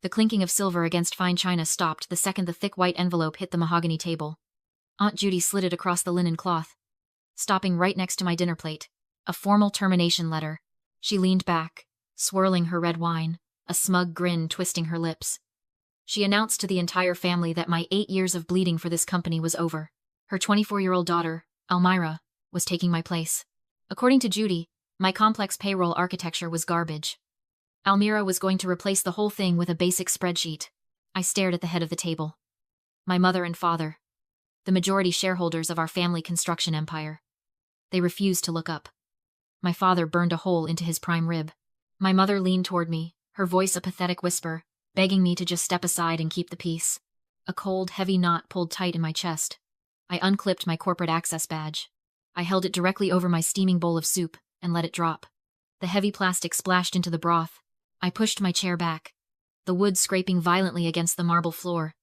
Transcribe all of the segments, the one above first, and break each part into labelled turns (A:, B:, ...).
A: The clinking of silver against fine china stopped the second the thick white envelope hit the mahogany table. Aunt Judy slid it across the linen cloth, stopping right next to my dinner plate. A formal termination letter. She leaned back, swirling her red wine, a smug grin twisting her lips. She announced to the entire family that my 8 years of bleeding for this company was over. Her 24-year-old daughter, Almira, was taking my place. According to Judy, my complex payroll architecture was garbage. Almira was going to replace the whole thing with a basic spreadsheet. I stared at the head of the table. My mother and father, the majority shareholders of our family construction empire. They refused to look up. My father burned a hole into his prime rib. My mother leaned toward me, her voice a pathetic whisper, begging me to just step aside and keep the peace. A cold, heavy knot pulled tight in my chest. I unclipped my corporate access badge. I held it directly over my steaming bowl of soup and let it drop. The heavy plastic splashed into the broth. I pushed my chair back, the wood scraping violently against the marble floor,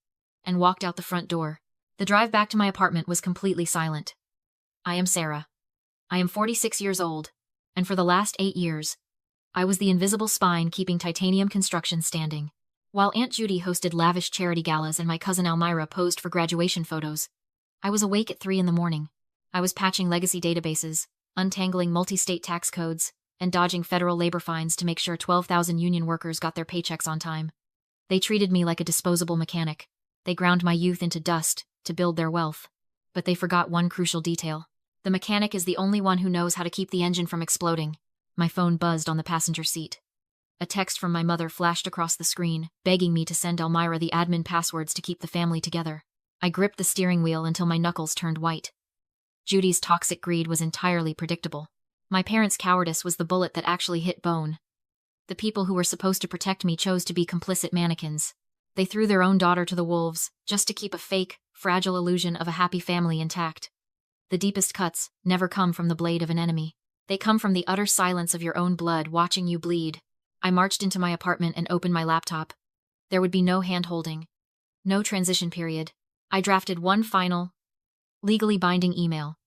A: and walked out the front door. The drive back to my apartment was completely silent. I am Sarah. I am 46 years old, and for the last 8 years, I was the invisible spine keeping titanium construction standing. While Aunt Judy hosted lavish charity galas and my cousin Almira posed for graduation photos, I was awake at 3 in the morning. I was patching legacy databases, untangling multi-state tax codes, and dodging federal labor fines to make sure 12,000 union workers got their paychecks on time. They treated me like a disposable mechanic. They ground my youth into dust to build their wealth. But they forgot one crucial detail. The mechanic is the only one who knows how to keep the engine from exploding. My phone buzzed on the passenger seat. A text from my mother flashed across the screen, begging me to send Almira the admin passwords to keep the family together. I gripped the steering wheel until my knuckles turned white. Judy's toxic greed was entirely predictable. My parents' cowardice was the bullet that actually hit bone. The people who were supposed to protect me chose to be complicit mannequins. They threw their own daughter to the wolves, just to keep a fake, fragile illusion of a happy family intact. The deepest cuts never come from the blade of an enemy. They come from the utter silence of your own blood watching you bleed. I marched into my apartment and opened my laptop. There would be no hand-holding, no transition period. I drafted one final, legally binding email,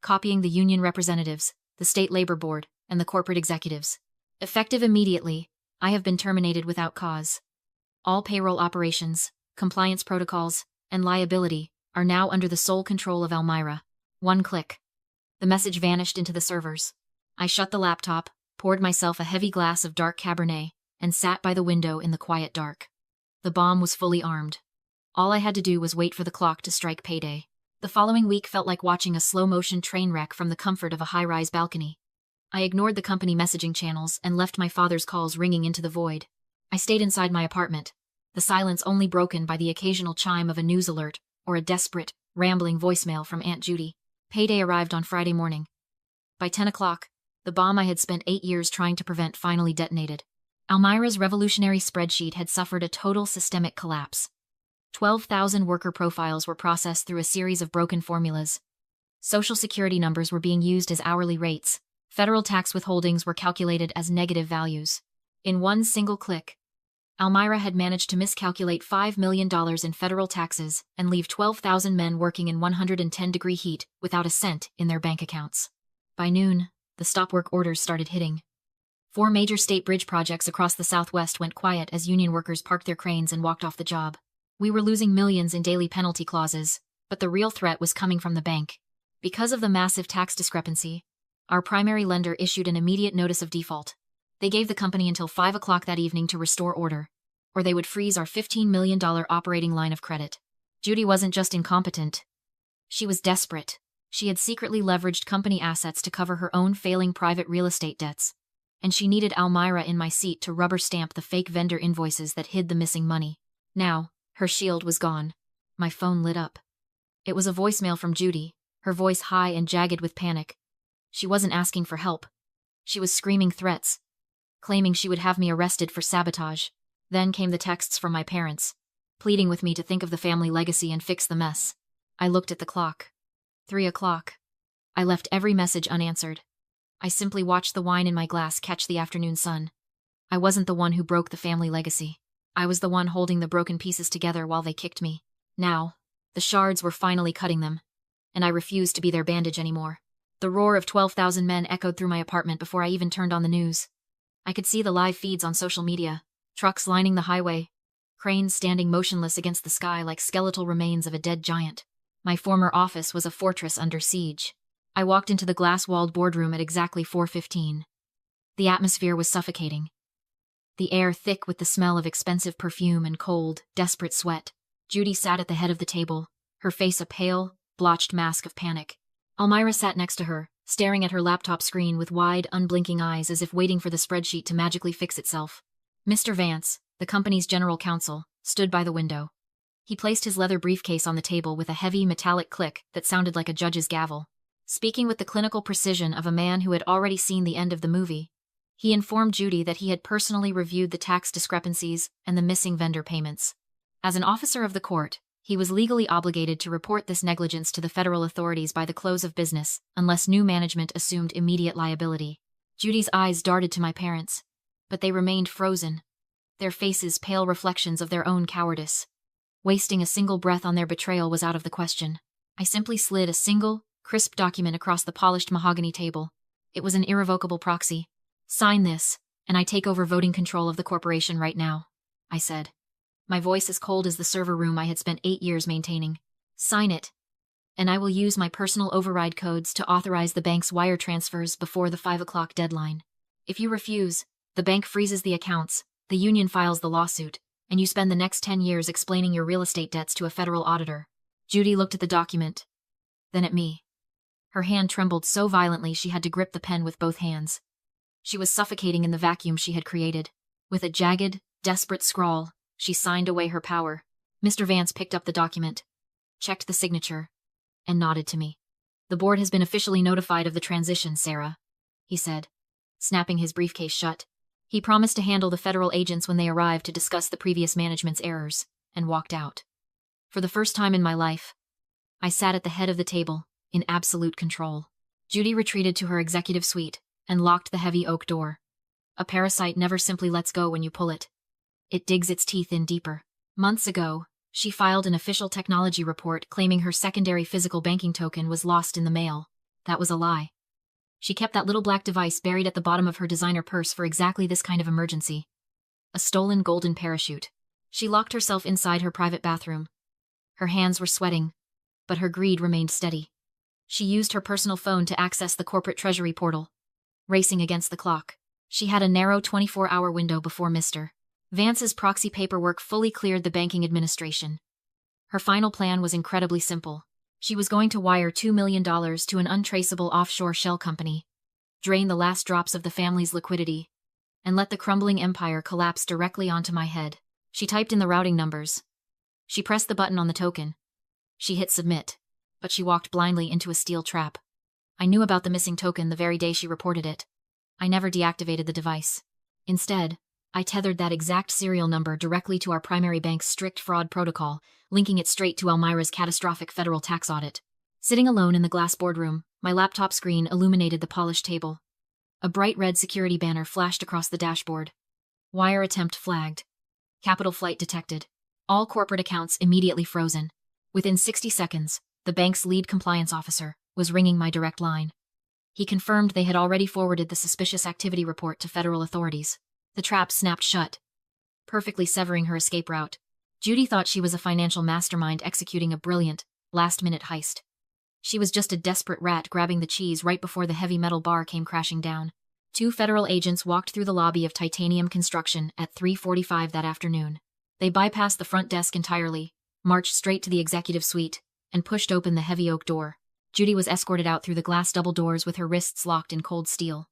A: copying the union representatives, the state labor board, and the corporate executives. Effective immediately, I have been terminated without cause. All payroll operations, compliance protocols, and liability are now under the sole control of Almira. One click. The message vanished into the servers. I shut the laptop, poured myself a heavy glass of dark Cabernet, and sat by the window in the quiet dark. The bomb was fully armed. All I had to do was wait for the clock to strike payday. The following week felt like watching a slow-motion train wreck from the comfort of a high-rise balcony. I ignored the company messaging channels and left my father's calls ringing into the void. I stayed inside my apartment, the silence only broken by the occasional chime of a news alert or a desperate, rambling voicemail from Aunt Judy. Payday arrived on Friday morning. By 10 o'clock, the bomb I had spent 8 years trying to prevent finally detonated. Almira's revolutionary spreadsheet had suffered a total systemic collapse. 12,000 worker profiles were processed through a series of broken formulas. Social security numbers were being used as hourly rates. Federal tax withholdings were calculated as negative values. In one single click, Almira had managed to miscalculate $5 million in federal taxes and leave 12,000 men working in 110-degree heat without a cent in their bank accounts. By noon, the stop work orders started hitting. 4 major state bridge projects across the Southwest went quiet as union workers parked their cranes and walked off the job. We were losing millions in daily penalty clauses, but the real threat was coming from the bank. Because of the massive tax discrepancy, our primary lender issued an immediate notice of default. They gave the company until 5 o'clock that evening to restore order, or they would freeze our $15 million operating line of credit. Judy wasn't just incompetent. She was desperate. She had secretly leveraged company assets to cover her own failing private real estate debts, and she needed Almira in my seat to rubber stamp the fake vendor invoices that hid the missing money. Now, her shield was gone. My phone lit up. It was a voicemail from Judy, her voice high and jagged with panic. She wasn't asking for help. She was screaming threats, claiming she would have me arrested for sabotage. Then came the texts from my parents, pleading with me to think of the family legacy and fix the mess. I looked at the clock. 3 o'clock. I left every message unanswered. I simply watched the wine in my glass catch the afternoon sun. I wasn't the one who broke the family legacy. I was the one holding the broken pieces together while they kicked me. Now, the shards were finally cutting them, and I refused to be their bandage anymore. The roar of 12,000 men echoed through my apartment before I even turned on the news. I could see the live feeds on social media, trucks lining the highway, cranes standing motionless against the sky like skeletal remains of a dead giant. My former office was a fortress under siege. I walked into the glass-walled boardroom at exactly 4:15. The atmosphere was suffocating. The air thick with the smell of expensive perfume and cold, desperate sweat. Judy sat at the head of the table, her face a pale, blotched mask of panic. Almira sat next to her, staring at her laptop screen with wide, unblinking eyes as if waiting for the spreadsheet to magically fix itself. Mr. Vance, the company's general counsel, stood by the window. He placed his leather briefcase on the table with a heavy, metallic click that sounded like a judge's gavel. Speaking with the clinical precision of a man who had already seen the end of the movie, he informed Judy that he had personally reviewed the tax discrepancies and the missing vendor payments. As an officer of the court, he was legally obligated to report this negligence to the federal authorities by the close of business, unless new management assumed immediate liability. Judy's eyes darted to my parents, but they remained frozen, their faces pale reflections of their own cowardice. Wasting a single breath on their betrayal was out of the question. I simply slid a single, crisp document across the polished mahogany table. It was an irrevocable proxy. "Sign this, and I take over voting control of the corporation right now," I said. My voice as cold as the server room I had spent 8 years maintaining. "Sign it, and I will use my personal override codes to authorize the bank's wire transfers before the 5 o'clock deadline. If you refuse, the bank freezes the accounts, the union files the lawsuit, and you spend the next 10 years explaining your real estate debts to a federal auditor." Judy looked at the document, then at me. Her hand trembled so violently she had to grip the pen with both hands. She was suffocating in the vacuum she had created. With a jagged, desperate scrawl, she signed away her power. Mr. Vance picked up the document, checked the signature, and nodded to me. "The board has been officially notified of the transition, Sarah," he said, snapping his briefcase shut. He promised to handle the federal agents when they arrived to discuss the previous management's errors, and walked out. For the first time in my life, I sat at the head of the table, in absolute control. Judy retreated to her executive suite and locked the heavy oak door. A parasite never simply lets go when you pull it. It digs its teeth in deeper. Months ago, she filed an official technology report claiming her secondary physical banking token was lost in the mail. That was a lie. She kept that little black device buried at the bottom of her designer purse for exactly this kind of emergency. A stolen golden parachute. She locked herself inside her private bathroom. Her hands were sweating, but her greed remained steady. She used her personal phone to access the corporate treasury portal. Racing against the clock, she had a narrow 24-hour window before Mr. Vance's proxy paperwork fully cleared the banking administration. Her final plan was incredibly simple. She was going to wire $2 million to an untraceable offshore shell company, drain the last drops of the family's liquidity, and let the crumbling empire collapse directly onto my head. She typed in the routing numbers. She pressed the button on the token. She hit submit, but she walked blindly into a steel trap. I knew about the missing token the very day she reported it. I never deactivated the device. Instead, I tethered that exact serial number directly to our primary bank's strict fraud protocol, linking it straight to Almira's catastrophic federal tax audit. Sitting alone in the glass boardroom, my laptop screen illuminated the polished table. A bright red security banner flashed across the dashboard. Wire attempt flagged. Capital flight detected. All corporate accounts immediately frozen. Within 60 seconds, the bank's lead compliance officer was ringing my direct line. He confirmed they had already forwarded the suspicious activity report to federal authorities. The trap snapped shut, perfectly severing her escape route. Judy thought she was a financial mastermind executing a brilliant, last-minute heist. She was just a desperate rat grabbing the cheese right before the heavy metal bar came crashing down. 2 federal agents walked through the lobby of Titanium Construction at 3:45 that afternoon. They bypassed the front desk entirely, marched straight to the executive suite, and pushed open the heavy oak door. Judy was escorted out through the glass double doors with her wrists locked in cold steel.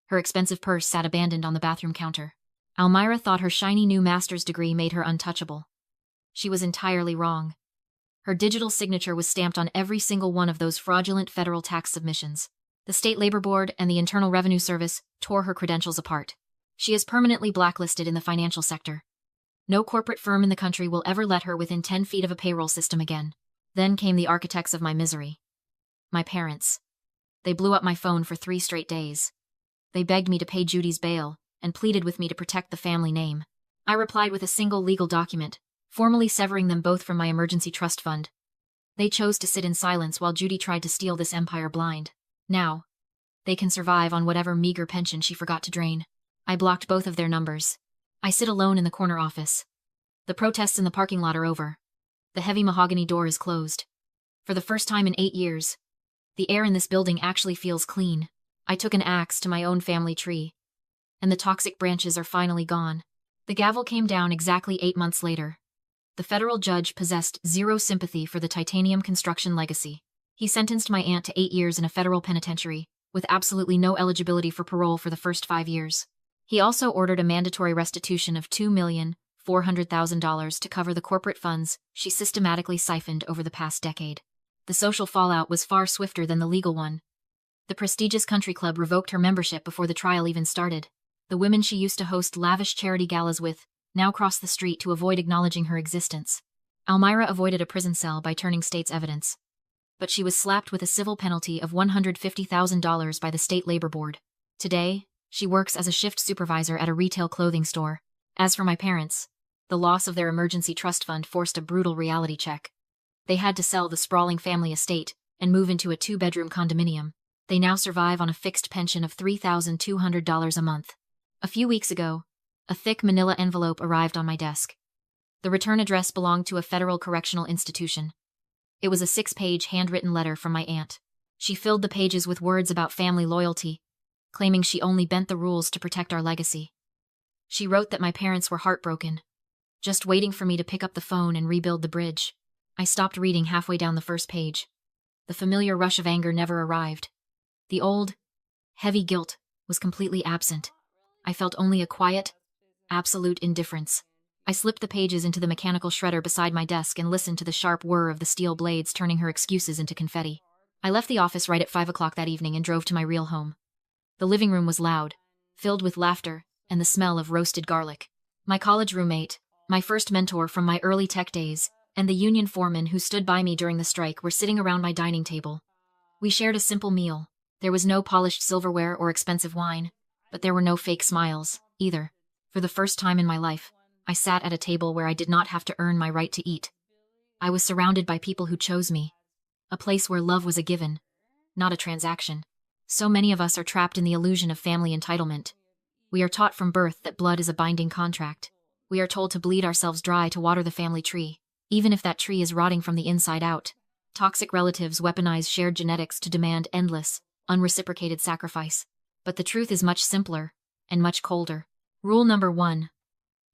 A: Her expensive purse sat abandoned on the bathroom counter. Almira thought her shiny new master's degree made her untouchable. She was entirely wrong. Her digital signature was stamped on every single one of those fraudulent federal tax submissions. The State Labor Board and the Internal Revenue Service tore her credentials apart. She is permanently blacklisted in the financial sector. No corporate firm in the country will ever let her within 10 feet of a payroll system again. Then came the architects of my misery. My parents. They blew up my phone for 3 straight days. They begged me to pay Judy's bail and pleaded with me to protect the family name. I replied with a single legal document, formally severing them both from my emergency trust fund. They chose to sit in silence while Judy tried to steal this empire blind. Now, they can survive on whatever meager pension she forgot to drain. I blocked both of their numbers. I sit alone in the corner office. The protests in the parking lot are over. The heavy mahogany door is closed. For the first time in 8 years, the air in this building actually feels clean. I took an axe to my own family tree, and the toxic branches are finally gone. The gavel came down exactly 8 months later. The federal judge possessed zero sympathy for the titanium construction legacy. He sentenced my aunt to 8 years in a federal penitentiary, with absolutely no eligibility for parole for the first 5 years. He also ordered a mandatory restitution of $2,400,000 to cover the corporate funds she systematically siphoned over the past decade. The social fallout was far swifter than the legal one. The prestigious country club revoked her membership before the trial even started. The women she used to host lavish charity galas with now crossed the street to avoid acknowledging her existence. Almira avoided a prison cell by turning state's evidence, but she was slapped with a civil penalty of $150,000 by the state labor board. Today, she works as a shift supervisor at a retail clothing store. As for my parents, the loss of their emergency trust fund forced a brutal reality check. They had to sell the sprawling family estate and move into a 2-bedroom condominium. They now survive on a fixed pension of $3,200 a month. A few weeks ago, a thick manila envelope arrived on my desk. The return address belonged to a federal correctional institution. It was a 6-page handwritten letter from my aunt. She filled the pages with words about family loyalty, claiming she only bent the rules to protect our legacy. She wrote that my parents were heartbroken, just waiting for me to pick up the phone and rebuild the bridge. I stopped reading halfway down the first page. The familiar rush of anger never arrived. The old, heavy guilt was completely absent. I felt only a quiet, absolute indifference. I slipped the pages into the mechanical shredder beside my desk and listened to the sharp whir of the steel blades turning her excuses into confetti. I left the office right at 5 o'clock that evening and drove to my real home. The living room was loud, filled with laughter and the smell of roasted garlic. My college roommate, my first mentor from my early tech days, and the union foreman who stood by me during the strike were sitting around my dining table. We shared a simple meal. There was no polished silverware or expensive wine, but there were no fake smiles, either. For the first time in my life, I sat at a table where I did not have to earn my right to eat. I was surrounded by people who chose me. A place where love was a given, not a transaction. So many of us are trapped in the illusion of family entitlement. We are taught from birth that blood is a binding contract. We are told to bleed ourselves dry to water the family tree, even if that tree is rotting from the inside out. Toxic relatives weaponize shared genetics to demand endless, unreciprocated sacrifice. But the truth is much simpler and much colder. Rule number 1.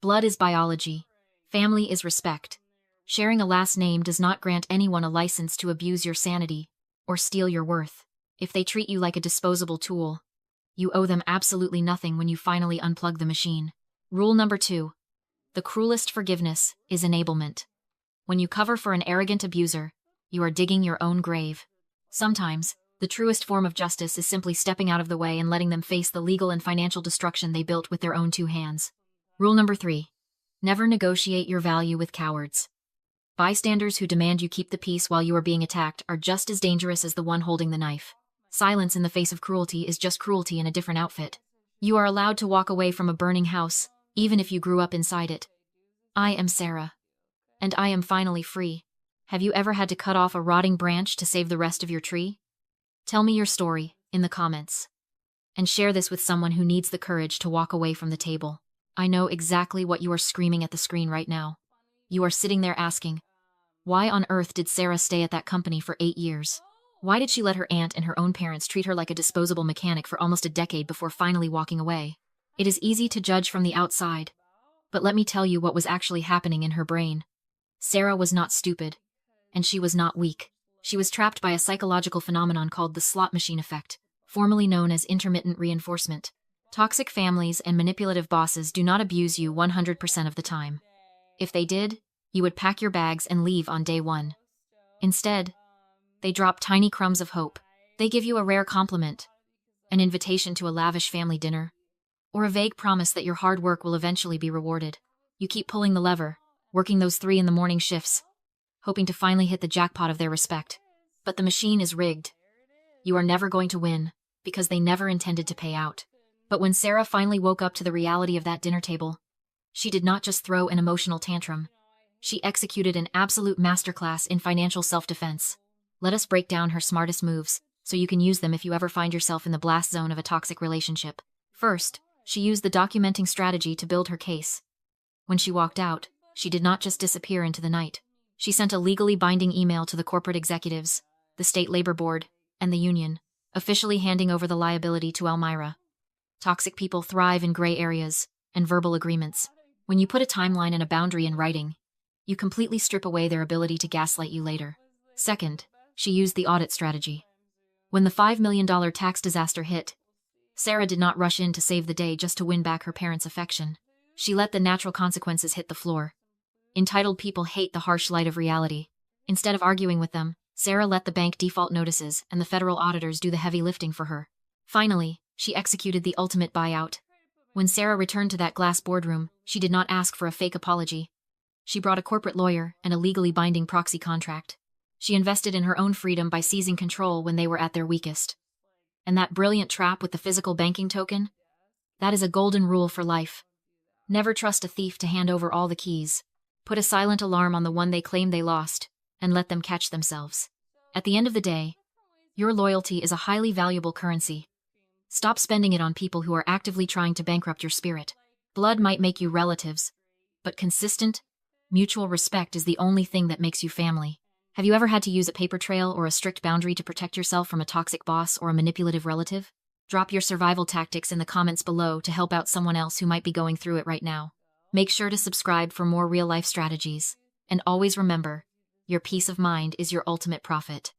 A: Blood is biology. Family is respect. Sharing a last name does not grant anyone a license to abuse your sanity or steal your worth. If they treat you like a disposable tool, you owe them absolutely nothing when you finally unplug the machine. Rule number 2. The cruelest forgiveness is enablement. When you cover for an arrogant abuser, you are digging your own grave. Sometimes, the truest form of justice is simply stepping out of the way and letting them face the legal and financial destruction they built with their own 2 hands. Rule number 3. Never negotiate your value with cowards. Bystanders who demand you keep the peace while you are being attacked are just as dangerous as the one holding the knife. Silence in the face of cruelty is just cruelty in a different outfit. You are allowed to walk away from a burning house, even if you grew up inside it. I am Sarah. And I am finally free. Have you ever had to cut off a rotting branch to save the rest of your tree? Tell me your story in the comments. And share this with someone who needs the courage to walk away from the table. I know exactly what you are screaming at the screen right now. You are sitting there asking, why on earth did Sarah stay at that company for 8 years? Why did she let her aunt and her own parents treat her like a disposable mechanic for almost a decade before finally walking away? It is easy to judge from the outside, but let me tell you what was actually happening in her brain. Sarah was not stupid, and she was not weak. She was trapped by a psychological phenomenon called the slot machine effect, formerly known as intermittent reinforcement. Toxic families and manipulative bosses do not abuse you 100% of the time. If they did, you would pack your bags and leave on day 1. Instead, they drop tiny crumbs of hope. They give you a rare compliment, an invitation to a lavish family dinner, or a vague promise that your hard work will eventually be rewarded. You keep pulling the lever, working those 3 in the morning shifts, hoping to finally hit the jackpot of their respect. But the machine is rigged. You are never going to win, because they never intended to pay out. But when Sarah finally woke up to the reality of that dinner table, she did not just throw an emotional tantrum. She executed an absolute masterclass in financial self-defense. Let us break down her smartest moves, so you can use them if you ever find yourself in the blast zone of a toxic relationship. First, she used the documenting strategy to build her case. When she walked out, She did not just disappear into the night. She sent a legally binding email to the corporate executives, the state labor board, and the union, officially handing over the liability to Elmira. Toxic people thrive in gray areas and verbal agreements. When you put a timeline and a boundary in writing, you completely strip away their ability to gaslight you later. Second, she used the audit strategy. When the $5 million tax disaster hit, Sarah did not rush in to save the day just to win back her parents' affection. She let the natural consequences hit the floor. Entitled people hate the harsh light of reality. Instead of arguing with them, Sarah let the bank default notices and the federal auditors do the heavy lifting for her. Finally, she executed the ultimate buyout. When Sarah returned to that glass boardroom, she did not ask for a fake apology. She brought a corporate lawyer and a legally binding proxy contract. She invested in her own freedom by seizing control when they were at their weakest. And that brilliant trap with the physical banking token? That is a golden rule for life. Never trust a thief to hand over all the keys. Put a silent alarm on the one they claim they lost, and let them catch themselves. At the end of the day, your loyalty is a highly valuable currency. Stop spending it on people who are actively trying to bankrupt your spirit. Blood might make you relatives, but consistent, mutual respect is the only thing that makes you family. Have you ever had to use a paper trail or a strict boundary to protect yourself from a toxic boss or a manipulative relative? Drop your survival tactics in the comments below to help out someone else who might be going through it right now. Make sure to subscribe for more real-life strategies. And always remember, your peace of mind is your ultimate profit.